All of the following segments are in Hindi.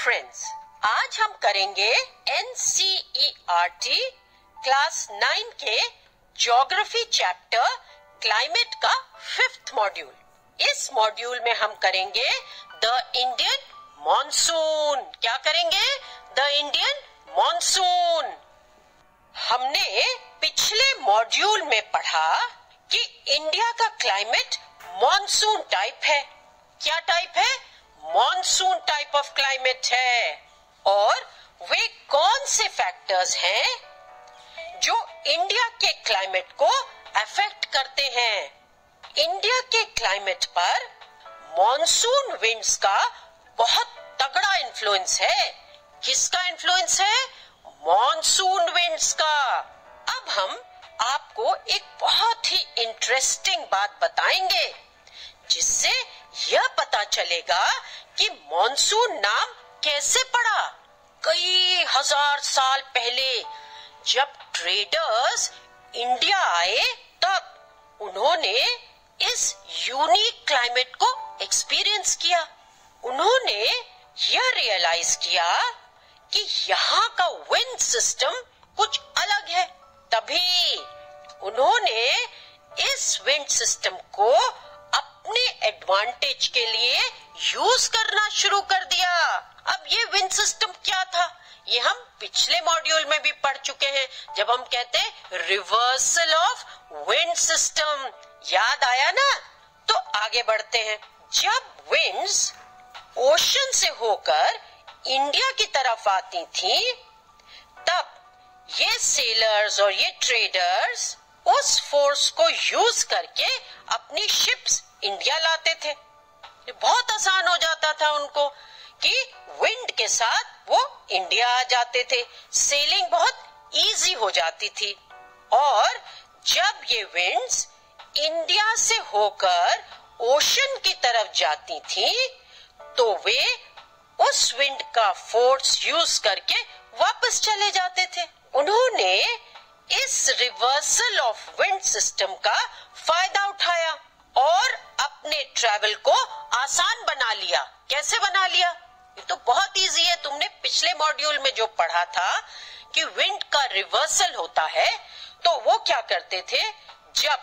फ्रेंड्स, आज हम करेंगे NCERT क्लास 9 के ज्योग्राफी चैप्टर क्लाइमेट का 5th मॉड्यूल। इस मॉड्यूल में हम करेंगे द इंडियन मॉनसून। क्या करेंगे? The Indian monsoon. हमने पिछले मॉड्यूल में पढ़ा कि इंडिया का क्लाइमेट मॉनसून टाइप है। क्या टाइप है? मॉनसून टाइप ऑफ क्लाइमेट है। और वे कौन से फैक्टर्स हैं जो इंडिया के क्लाइमेट को अफेक्ट करते हैं? इंडिया के क्लाइमेट पर मॉनसून विंड्स का बहुत तगड़ा इन्फ्लुएंस है। किसका इन्फ्लुएंस है? मॉनसून विंड्स का। अब हम आपको एक बहुत ही इंटरेस्टिंग बात बताएंगे जिससे यह पता चलेगा कि मॉनसून नाम कैसे पड़ा। कई हजार साल पहले जब ट्रेडर्स इंडिया आए तब उन्होंने इस यूनिक क्लाइमेट को एक्सपीरियंस किया। उन्होंने यह रियलाइज किया कि यहाँ का विंड सिस्टम कुछ अलग है। तभी उन्होंने इस विंड सिस्टम को अपने एडवांटेज के लिए यूज करना शुरू कर दिया। अब ये विंड सिस्टम क्या था? ये हम पिछले मॉड्यूल में भी पढ़ चुके हैं जब हम कहते हैं रिवर्सल ऑफ विंड सिस्टम। याद आया ना? तो आगे बढ़ते हैं। जब विंड्स ओशन से होकर इंडिया की तरफ आती थी तब ये सेलर्स और ये ट्रेडर्स उस फोर्स को यूज करके अपनी शिप्स इंडिया लाते थे। ये बहुत आसान हो जाता था उनको कि विंड के साथ वो इंडिया आ जाते थे। सेलिंग बहुत इजी हो जाती थी। और जब ये विंड्स इंडिया से होकर ओशन की तरफ जाती थी तो वे उस विंड का फोर्स यूज करके वापस चले जाते थे। उन्होंने इस रिवर्सल ऑफ विंड सिस्टम का फायदा उठाया और अपने ट्रैवल को आसान बना लिया। कैसे बना लिया? ये तो बहुत इजी है। तुमने पिछले मॉड्यूल में जो पढ़ा था कि विंड का रिवर्सल होता है तो वो क्या करते थे, जब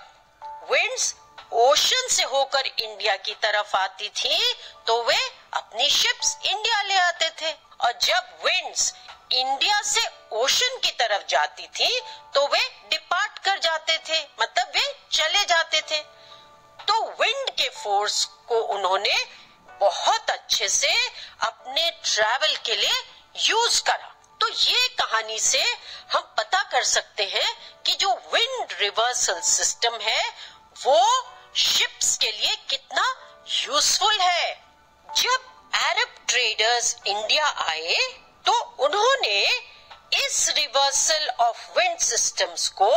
विंड्स ओशन से होकर इंडिया की तरफ आती थी तो वे अपनी शिप्स इंडिया ले आते थे। और जब विंड्स इंडिया से ओशन की तरफ जाती थी तो वे डिपार्ट कर जाते थे, मतलब वे चले जाते थे। तो विंड के फोर्स को उन्होंने बहुत अच्छे से अपने ट्रैवल के लिए यूज करा। तो ये कहानी से हम पता कर सकते हैं कि जो विंड रिवर्सल सिस्टम है वो शिप्स के लिए कितना यूजफुल है। जब अरब ट्रेडर्स इंडिया आए तो उन्होंने इस रिवर्सल ऑफ विंड सिस्टम्स को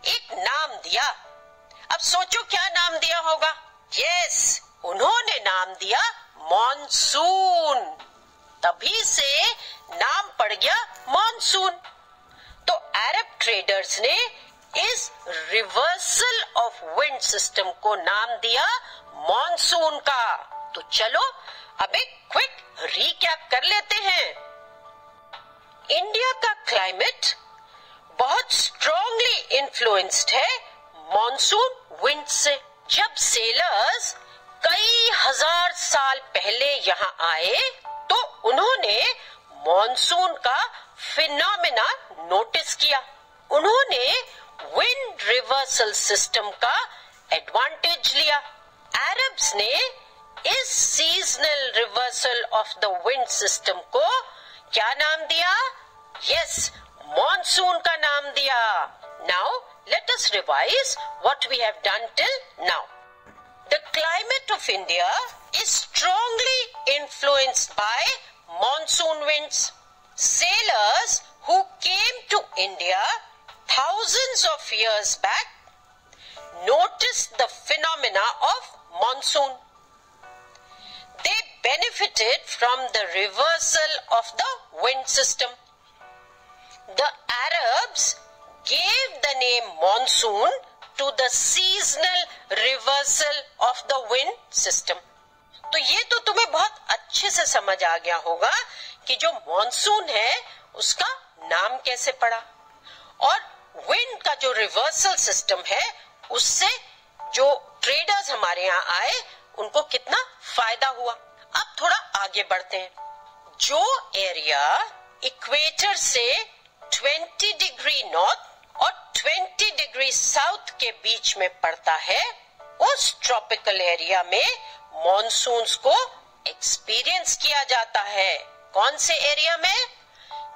एक नाम दिया। अब सोचो क्या नाम दिया होगा? यस, उन्होंने नाम दिया मॉनसून। तभी से नाम पड़ गया मॉनसून। तो अरब ट्रेडर्स ने इस रिवर्सल ऑफ विंड सिस्टम को नाम दिया मॉनसून का। तो चलो अब एक क्विक रीकैप कर लेते हैं। इंडिया का क्लाइमेट बहुत स्ट्रांगली इन्फ्लुएंस्ड है मॉनसून विंड से। जब सेलर्स कई हजार साल पहले यहाँ आए तो उन्होंने मॉनसून का फिनोमेना नोटिस किया। उन्होंने विंड रिवर्सल सिस्टम का एडवांटेज लिया। अरब्स ने इस seasonal reversal of the wind system को क्या नाम दिया? यस, मॉनसून का नाम दिया। Now let us revise what we have done till now. The climate of India is strongly influenced by monsoon winds. Sailors who came to India thousands of years back noticed the phenomena of monsoon. They benefited from the reversal of the wind system. The Arabs gave the name monsoon to the seasonal reversal of the wind system. तो ये तो तुम्हें बहुत अच्छे से समझ आ गया होगा कि जो मॉनसून है उसका नाम कैसे पड़ा, और विंड का जो रिवर्सल सिस्टम है उससे जो ट्रेडर्स हमारे यहाँ आए उनको कितना फायदा हुआ। अब थोड़ा आगे बढ़ते हैं। जो एरिया इक्वेटर से 20 डिग्री नॉर्थ और 20 डिग्री साउथ के बीच में पड़ता है, उस ट्रॉपिकल एरिया में मॉनसून्स को एक्सपीरियंस किया जाता है। कौन से एरिया में?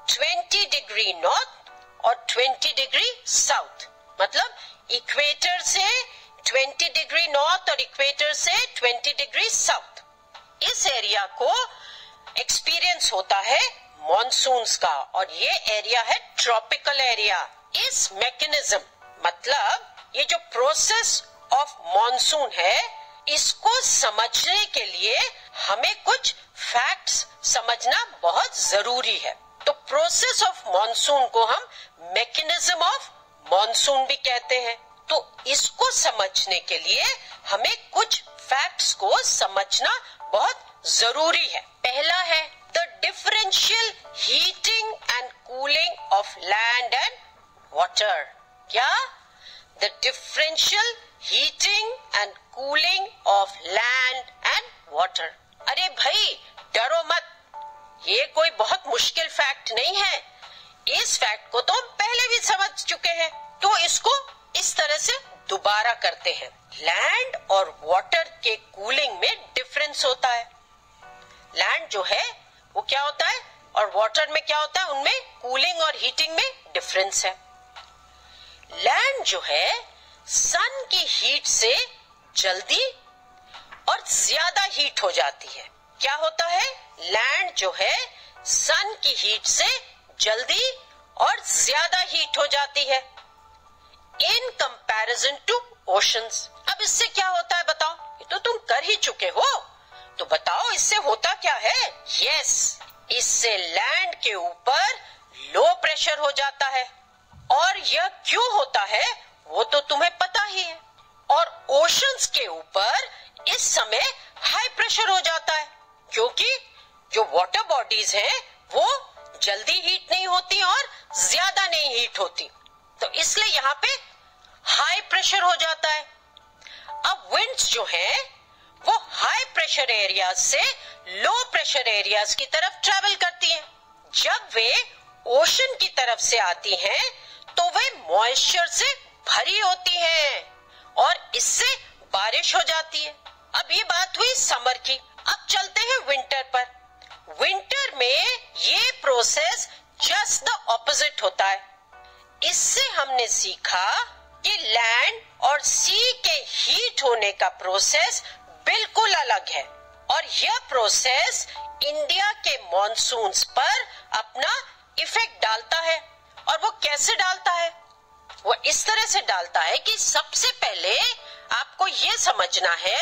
20 डिग्री नॉर्थ और 20 डिग्री साउथ, मतलब इक्वेटर से 20 डिग्री नॉर्थ और इक्वेटर से 20 डिग्री साउथ, इस एरिया को एक्सपीरियंस होता है मॉनसून्स का, और ये एरिया है ट्रॉपिकल एरिया। इस मैकेनिज्म, मतलब ये जो प्रोसेस ऑफ मॉनसून है, इसको समझने के लिए हमें कुछ फैक्ट्स समझना बहुत जरूरी है। तो प्रोसेस ऑफ मॉनसून को हम मैकेनिज्म ऑफ मॉनसून भी कहते हैं। तो इसको समझने के लिए हमें कुछ फैक्ट्स को समझना बहुत जरूरी है। पहला है the differential heating and cooling of land and water. क्या? The differential heating and cooling of land and water. अरे भाई डरो मत, ये कोई बहुत मुश्किल फैक्ट नहीं है। इस फैक्ट को तो हम पहले भी समझ चुके हैं, तो इसको इस तरह से दोबारा करते हैं। लैंड और वाटर के कूलिंग में डिफरेंस होता है। लैंड जो है वो क्या होता है और वाटर में क्या होता है, उनमें कूलिंग और हीटिंग में डिफरेंस है। लैंड जो है सन की हीट से जल्दी और ज्यादा हीट हो जाती है। क्या होता है? लैंड जो है सन की हीट से जल्दी और ज्यादा हीट हो जाती है इन कंपैरिजन टू ओशंस। अब इससे क्या होता है बताओ? ये तो तुम कर ही चुके हो, तो बताओ इससे होता क्या है? यस, इससे लैंड के ऊपर लो प्रेशर हो जाता है, और यह क्यों होता है वो तो तुम्हें पता ही है। और ओशंस के ऊपर इस समय हाई प्रेशर हो जाता है, क्योंकि जो वाटर बॉडीज हैं वो जल्दी हीट नहीं होती और ज्यादा नहीं हीट होती, तो इसलिए यहाँ पे हाई प्रेशर हो जाता है। अब विंड्स जो है वो हाई प्रेशर एरियाज से लो प्रेशर एरियाज की तरफ ट्रैवल करती हैं। जब वे ओशन की तरफ से आती हैं तो वे मॉइस्चर से भरी होती हैं और इससे बारिश हो जाती है। अब ये बात हुई समर की। अब चलते हैं विंटर पर। विंटर में ये प्रोसेस जस्ट द ऑपोजिट होता है। इससे हमने सीखा कि लैंड और सी के हीट होने का प्रोसेस बिल्कुल अलग है, और यह प्रोसेस इंडिया के मॉनसून्स पर अपना इफेक्ट डालता है। और वो कैसे डालता है? वो इस तरह से डालता है कि सबसे पहले आपको ये समझना है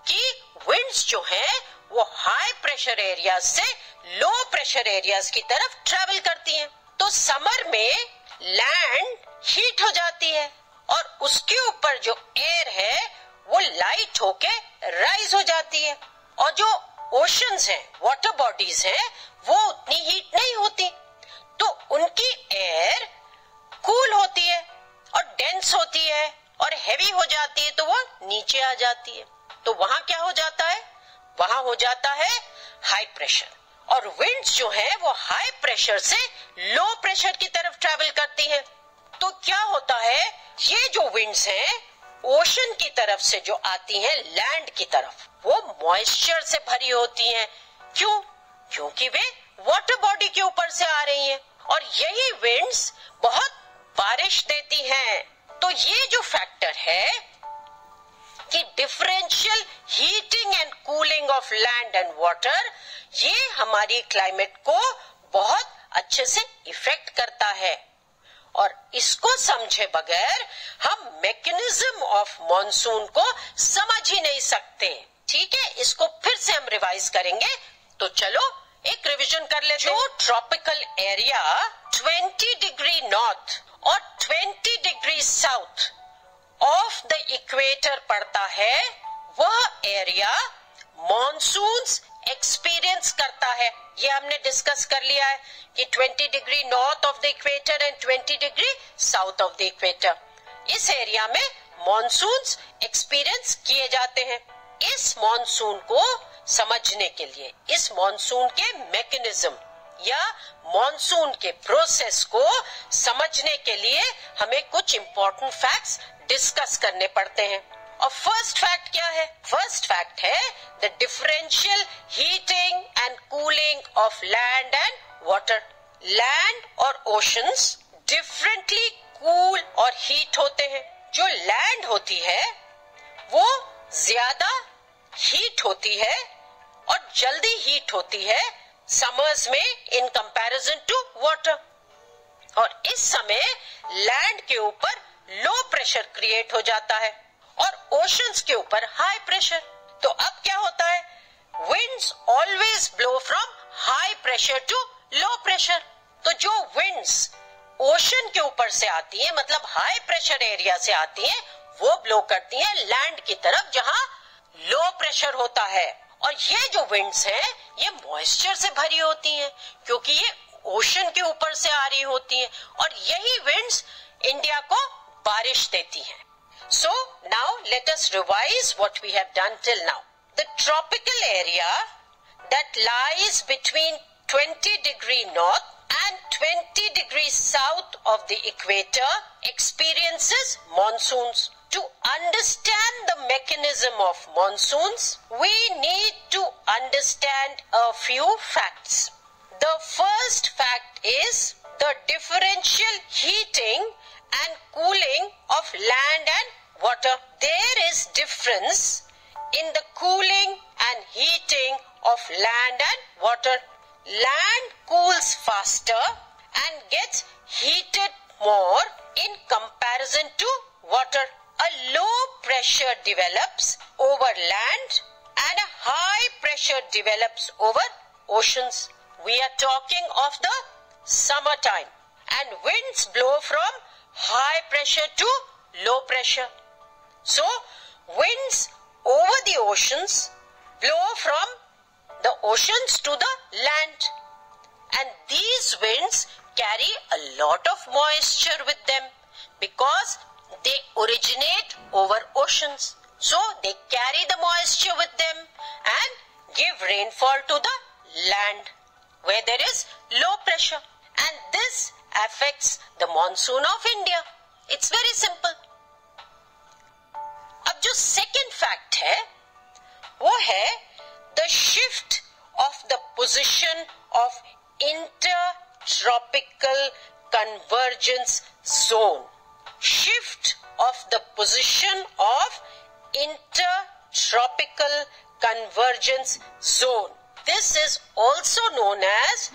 कि विंड्स जो है वो हाई प्रेशर एरिया से लो प्रेशर एरियाज की तरफ ट्रैवल करती हैं। तो समर में लैंड हीट हो जाती है और उसके ऊपर जो एयर है वो लाइट होके राइज हो जाती है, और जो ओशंस हैं, वाटर बॉडीज हैं, वो उतनी हीट नहीं होती, तो उनकी एयर कूल होती है और डेंस होती है और हेवी हो जाती है, तो वो नीचे आ जाती है। तो वहां क्या हो जाता है? वहां हो जाता है हाई प्रेशर, और विंड्स जो है वो हाई प्रेशर से लो प्रेशर की तरफ ट्रैवल करती हैं। तो क्या होता है, ये जो विंड्स हैं ओशन की तरफ से जो आती हैं लैंड की तरफ, वो मॉइस्चर से भरी होती हैं। क्यों? क्योंकि वे वाटर बॉडी के ऊपर से आ रही हैं, और यही विंड्स बहुत बारिश देती हैं। तो ये जो फैक्टर है कि differential heating and cooling of land and water, ये हमारी क्लाइमेट को बहुत अच्छे से इफेक्ट करता है, और इसको समझे बगैर हम मैकेनिज्म ऑफ मॉनसून को समझ ही नहीं सकते। ठीक है, इसको फिर से हम रिवाइज करेंगे, तो चलो एक रिवीजन कर लेते हैं। जो ट्रॉपिकल एरिया 20 डिग्री नॉर्थ और 20 degree south of the equator पड़ता है, वह एरिया मॉनसून्स एक्सपीरियंस करता है। ये हमने डिस्कस कर लिया है कि 20 degree north of the equator and 20 degree south of the equator, इस एरिया में मॉनसून्स एक्सपीरियंस किए जाते हैं। इस मॉनसून को समझने के लिए, इस मॉनसून के मैकेनिज्म या मॉनसून के प्रोसेस को समझने के लिए हमें कुछ इंपॉर्टेंट फैक्ट्स डिस्कस करने पड़ते हैं। और फर्स्ट फैक्ट क्या है? फर्स्ट फैक्ट है the differential heating and cooling of land and water. Land और ओशंस डिफरेंटली कूल और हीट होते हैं। जो लैंड होती है वो ज्यादा हीट होती है और जल्दी हीट होती है समर्स में इन कंपैरिजन टू वाटर। और इस समय लैंड के ऊपर लो प्रेशर क्रिएट हो जाता है और ओशंस के ऊपर हाई प्रेशर। तो अब क्या होता है? Winds always blow from high pressure to low pressure. तो जो विंड्स ओशन के ऊपर से आती है, मतलब हाई प्रेशर एरिया से आती है, वो ब्लो करती है लैंड की तरफ जहां लो प्रेशर होता है। और ये जो विंड्स हैं ये मॉइस्चर से भरी होती हैं क्योंकि ये ओशन के ऊपर से आ रही होती हैं और यही विंड्स इंडिया को बारिश देती हैं। So now let us revise what we have done till now. The tropical area that lies between 20 degree north and 20 degrees south of the equator experiences monsoons. To understand the mechanism of monsoons, we need to understand a few facts. The first fact is the differential heating and cooling of land and water. There is difference in the cooling and heating of land and water. Land cools faster and gets heated more in comparison to water. A low pressure develops over land and a high pressure develops over oceans. We are talking of the summertime and winds blow from high pressure to low pressure. So winds over the oceans blow from the oceans to the land, and these winds carry a lot of moisture with them because they originate over oceans. So they carry the moisture with them and give rainfall to the land where there is low pressure, and this affects the monsoon of India. It's very simple. अब जो second fact है वो है the shift of the position of intertropical convergence zone. Shift of the position of intertropical convergence zone. This is also known as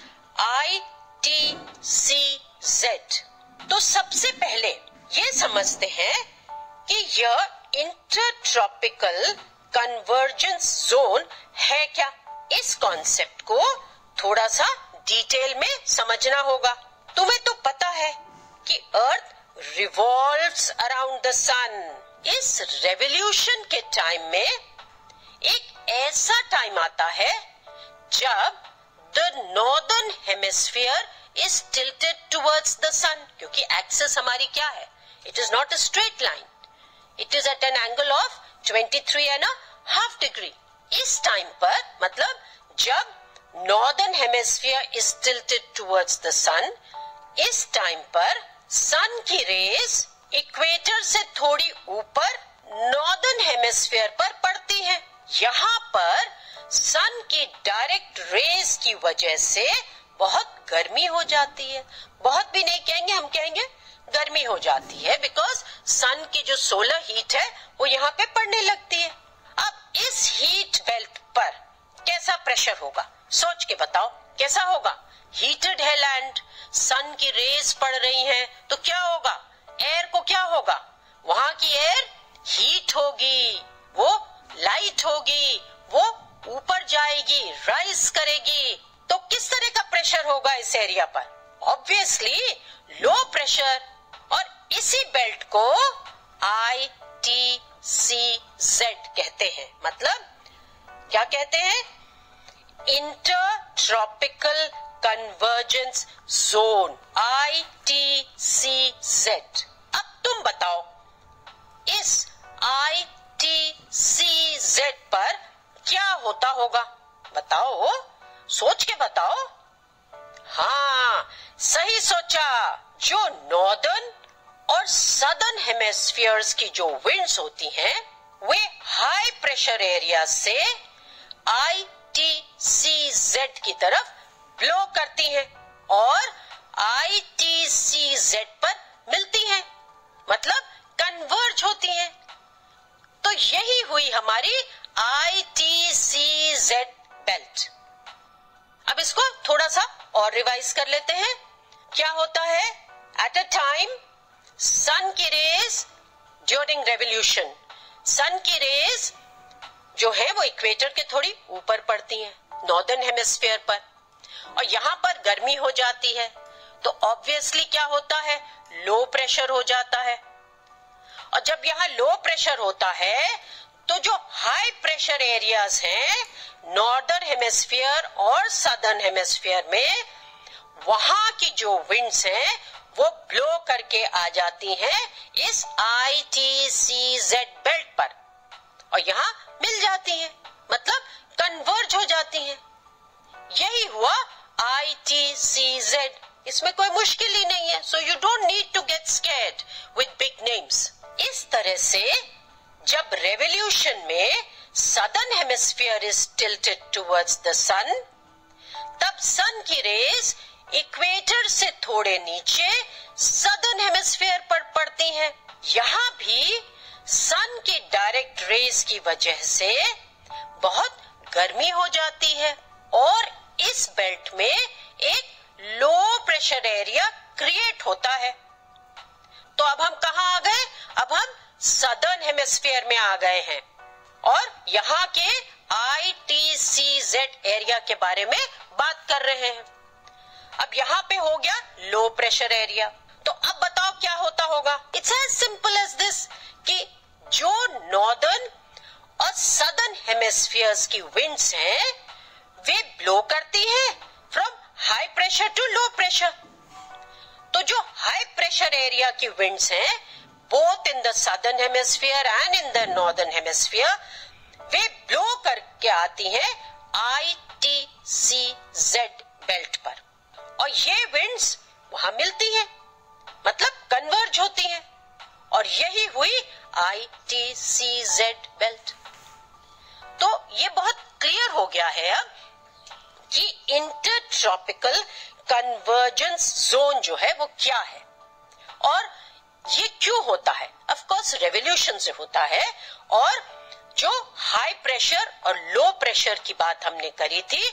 ITCZ. तो सबसे पहले ये समझते हैं कि यह इंटरट्रॉपिकल कन्वर्जेंस जोन है क्या। इस कॉन्सेप्ट को थोड़ा सा डिटेल में समझना होगा। तुम्हें तो पता है कि earth revolves around the sun. इस रेवोल्यूशन के टाइम में एक ऐसा टाइम आता है जब the northern hemisphere is tilted towards the sun, क्योंकि एक्सिस हमारी क्या है, it is not a straight line, it is at an angle of 23.5 degree. इस टाइम पर मतलब जब northern hemisphere is tilted towards the sun, इस टाइम पर सन की रेज इक्वेटर से थोड़ी ऊपर नॉर्दर्न हेमिस्फीयर पर पड़ती है। यहाँ पर सन की डायरेक्ट रेज की वजह से बहुत गर्मी हो जाती है। बहुत भी नहीं कहेंगे, हम कहेंगे गर्मी हो जाती है, बिकॉज सन की जो सोलर हीट है वो यहाँ पे पड़ने लगती है। अब इस हीट बेल्ट पर कैसा प्रेशर होगा, सोच के बताओ कैसा होगा। हीटेड है लैंड, सन की रेज पड़ रही हैं, तो क्या होगा, एयर को क्या होगा, वहां की एयर हीट होगी, वो लाइट होगी, वो ऊपर जाएगी, राइज करेगी। तो किस तरह का प्रेशर होगा इस एरिया पर? Obviously low pressure. और इसी बेल्ट को ITCZ कहते हैं, मतलब क्या कहते हैं? Inter tropical convergence zone, ITCZ। अब तुम बताओ इस ITCZ पर क्या होता होगा? बताओ, सोच के बताओ। हाँ, सही सोचा। जो नॉर्दर्न और सदर्न हेमिस्फीयर्स की जो विंड्स होती हैं, वे हाई प्रेशर एरिया से ITCZ की तरफ ब्लो करती हैं और ITCZ पर मिलती हैं, मतलब कन्वर्ज होती हैं। तो यही हुई हमारी ITCZ बेल्ट। अब इसको थोड़ा सा और रिवाइज कर लेते हैं। क्या होता है? एट अ टाइम सन की रेज ड्यूरिंग रेवोल्यूशन, सन की रेज जो है वो इक्वेटर के थोड़ी ऊपर पड़ती हैं, नॉर्दर्न हेमिस्फीयर पर, और यहाँ पर गर्मी हो जाती है। तो ऑब्वियसली क्या होता है? लो प्रेशर हो जाता है। और जब यहाँ लो प्रेशर होता है तो जो हाई प्रेशर एरियाज हैं नॉर्दर्न हेमिस्फीयर और सदर्न हेमिस्फीयर में, वहां की जो विंड्स हैं वो ब्लो करके आ जाती हैं इस ITCZ बेल्ट पर और यहाँ मिल जाती हैं, मतलब कन्वर्ज हो जाती हैं। यही हुआ ITCZ। इसमें कोई मुश्किल ही नहीं है। So you don't need to get scared with big names. इस तरह से जब रेवोल्यूशन में southern hemisphere is tilted towards the sun, तब सन की रेज इक्वेटर से थोड़े नीचे सदर्न हेमिस्फीयर पर पड़ती हैं। यहाँ भी सन की डायरेक्ट रेज की वजह से बहुत गर्मी हो जाती है और इस बेल्ट में एक लो प्रेशर एरिया क्रिएट होता है। तो अब हम कहाँ आ गए? अब हम सदर्न हेमिस्फीयर में आ गए हैं और यहाँ के ITCZ एरिया के बारे में बात कर रहे हैं। अब यहाँ पे हो गया लो प्रेशर एरिया। तो अब बताओ क्या होता होगा? It's as simple as this कि जो नॉर्दर्न और सदर्न हेमिस्फीयर्स की विंड्स हैं वे ब्लो करती हैं from high pressure to low pressure. तो जो हाई प्रेशर एरिया की विंड्स हैं both in the southern hemisphere and in the northern hemisphere, वे ब्लो करके आती हैं ITCZ बेल्ट पर और ये विंड्स वहां मिलती हैं, मतलब कन्वर्ज होती हैं और यही हुई ITCZ बेल्ट। तो ये बहुत क्लियर हो गया है अब कि इंटर ट्रॉपिकल कन्वर्जेंस जोन जो है वो क्या है और ये क्यों होता है। ऑफ कोर्स रेवोल्यूशन से होता है और जो हाई प्रेशर और लो प्रेशर की बात हमने करी थी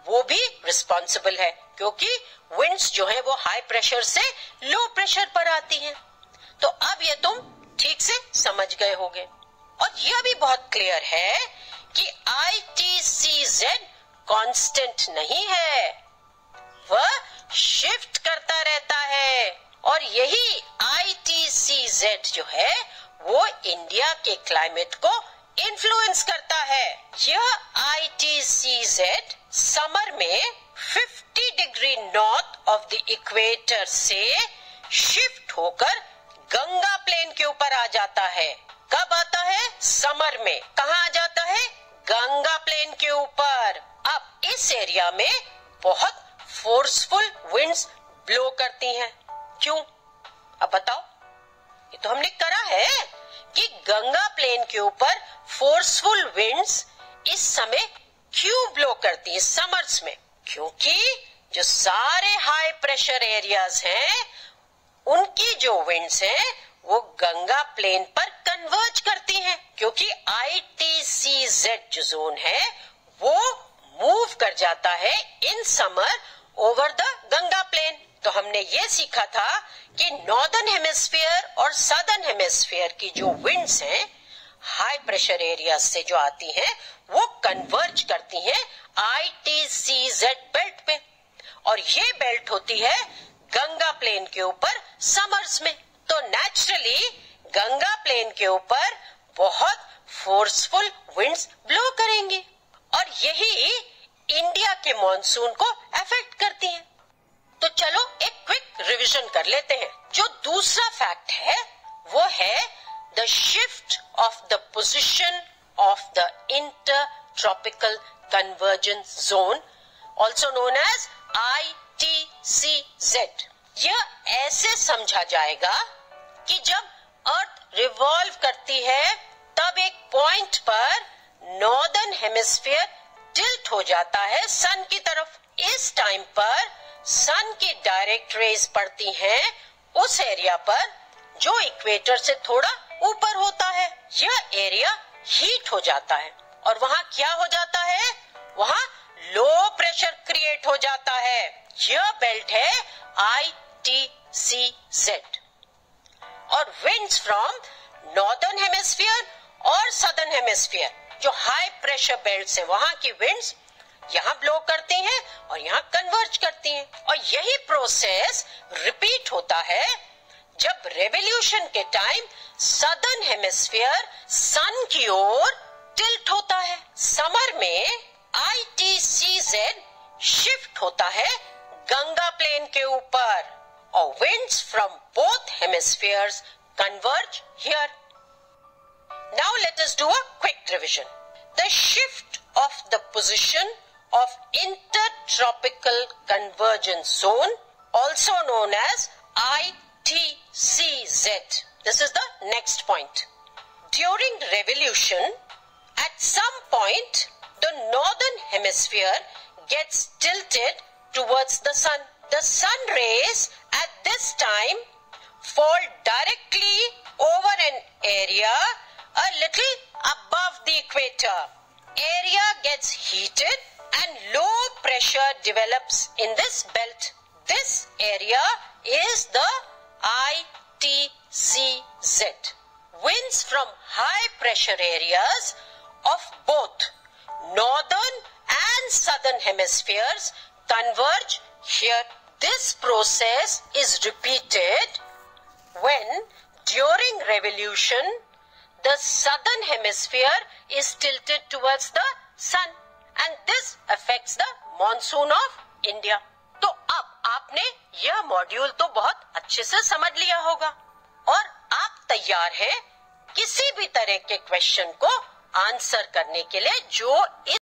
वो भी रिस्पॉन्सिबल है, क्योंकि विंड्स जो है वो हाई प्रेशर से लो प्रेशर पर आती हैं। तो अब ये तुम ठीक से समझ गए होगे। और यह भी बहुत क्लियर है कि ITCZ कांस्टेंट नहीं है, वह शिफ्ट करता रहता है और यही ITCZ जो है वो इंडिया के क्लाइमेट को इन्फ्लुएंस करता है। यह ITCZ समर में 50 degree north of the equator से शिफ्ट होकर गंगा प्लेन के ऊपर आ जाता है। कब आता है? समर में। कहाँ आ जाता है? गंगा प्लेन के ऊपर। अब इस एरिया में बहुत फोर्सफुल विंड्स ब्लो करती हैं। क्यों? अब बताओ। ये तो हमने करा है कि गंगा प्लेन के ऊपर फोर्सफुल विंड्स इस समय क्यों ब्लो करती है समर्स में? क्योंकि जो सारे हाई प्रेशर एरियाज हैं उनकी जो विंड्स हैं वो गंगा प्लेन पर कन्वर्ज करती हैं, क्योंकि ITCZ जो जोन है वो मूव कर जाता है in summer over the Ganga plain. तो हमने ये सीखा था कि नॉर्दर्न हेमिस्फीयर और सदर्न हेमिस्फीयर की जो विंड्स हैं हाई प्रेशर एरिया से जो आती हैं वो कन्वर्ज करती हैं ITCZ बेल्ट पे और ये बेल्ट होती है गंगा प्लेन के ऊपर समर्स में। तो नेचुरली गंगा प्लेन के ऊपर बहुत फोर्सफुल विंड्स ब्लो करेंगी और यही इंडिया के मॉनसून को अफेक्ट करती हैं। तो चलो एक क्विक रिवीजन कर लेते हैं। जो दूसरा फैक्ट है वो है the shift of the position of the intertropical convergence zone, also known as ITCZ। यह ऐसे समझा जाएगा कि जब अर्थ रिवॉल्व करती है तब एक पॉइंट पर नॉर्दर्न हेमिस्फीयर टिल्ट हो जाता है सन की तरफ। इस टाइम पर सन की डायरेक्ट रेज पड़ती हैं उस एरिया पर जो इक्वेटर से थोड़ा ऊपर होता है। यह एरिया हीट हो जाता है और वहां क्या हो जाता है, वहां लो प्रेशर क्रिएट हो जाता है। यह बेल्ट है ITCZ। और विंड्स फ्रॉम नॉर्दर्न हेमिस्फीयर और सदर्न हेमिस्फीयर, जो हाई प्रेशर बेल्ट है, वहां की विंड्स यहाँ ब्लो करती हैं और यहाँ कन्वर्ज करती हैं। और यही प्रोसेस रिपीट होता है जब रेवोल्यूशन के टाइम सदर्न हेमिस्फीयर सन की ओर टिल्ट होता है। समर में ITCZ शिफ्ट होता है गंगा प्लेन के ऊपर और winds from both hemispheres converge here. Now let us do a quick revision. The shift of the position of intertropical convergence zone, also known as ITCZ. This is the next point. During revolution, at some point, the northern hemisphere gets tilted towards the sun. The sun rays at this time fall directly over an area a little above the equator. Area gets heated and low pressure develops in this belt. This area is the ITCZ. Winds from high pressure areas of both northern and southern hemispheres converge here. This process is repeated when during revolution the southern hemisphere is tilted towards the sun and this affects the monsoon of India. तो अब आपने यह मॉड्यूल तो बहुत अच्छे से समझ लिया होगा और आप तैयार हैं किसी भी तरह के क्वेश्चन को आंसर करने के लिए जो इस